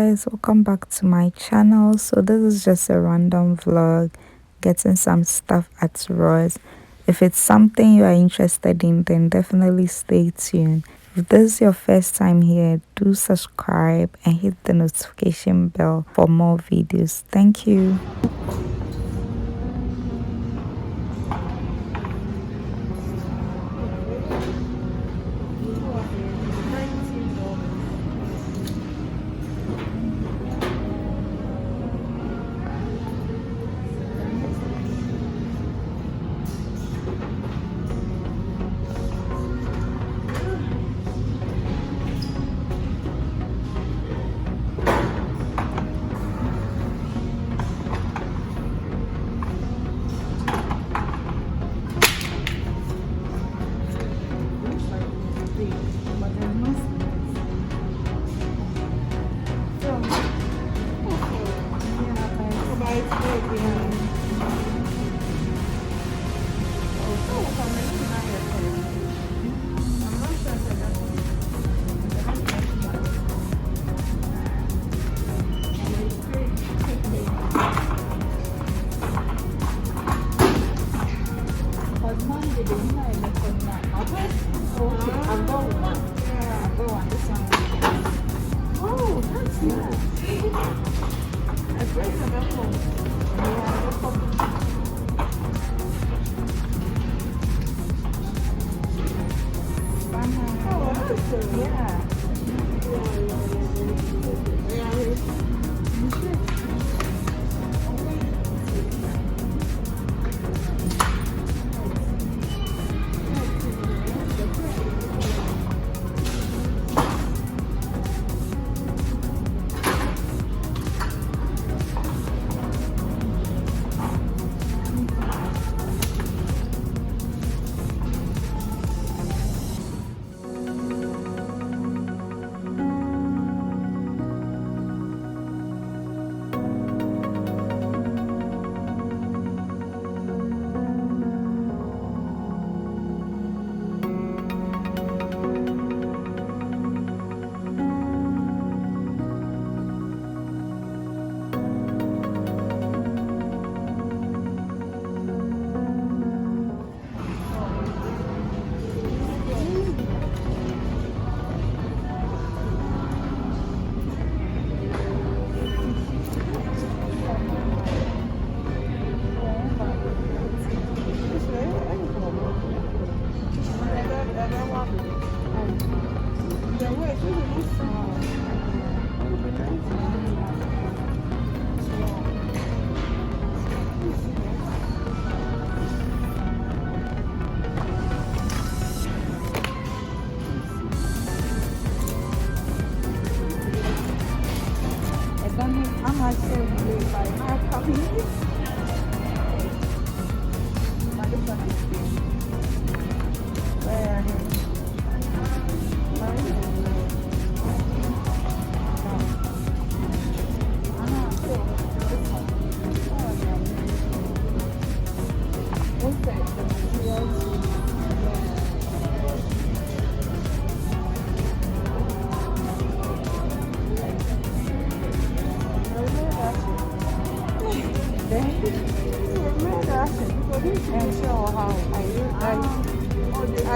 guys, welcome back to my channel. So this is just a random vlog getting some stuff at Ross. If it's something you are interested in, then definitely stay tuned. If this is your first time here, do subscribe and hit the notification bell for more videos. Thank you.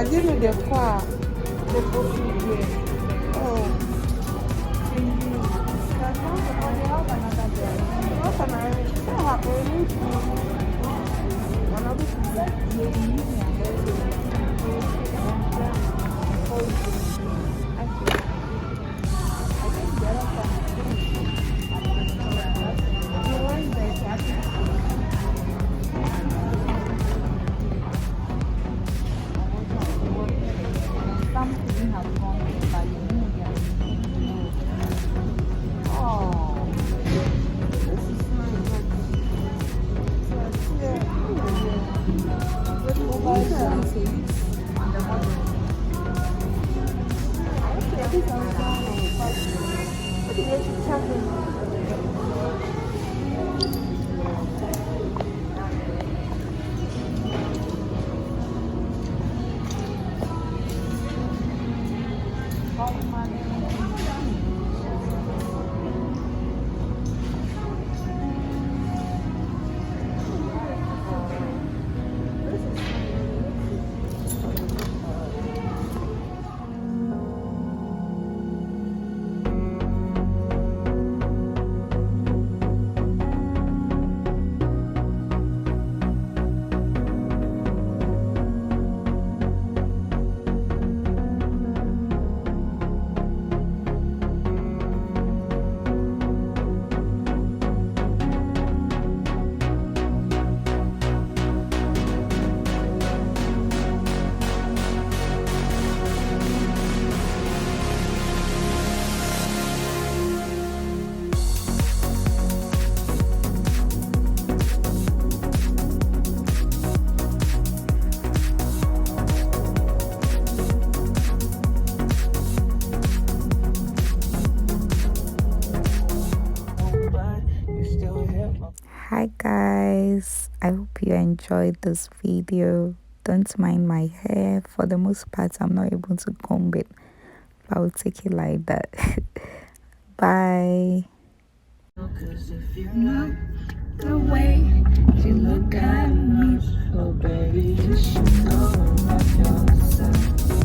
I give you the car. The oh. I hope you enjoyed this video. Don't mind my hair. For the most part, I'm not able to comb it. I'll take it like that. Bye. Cause if you look the way you look at me, oh baby, you should know about yourself.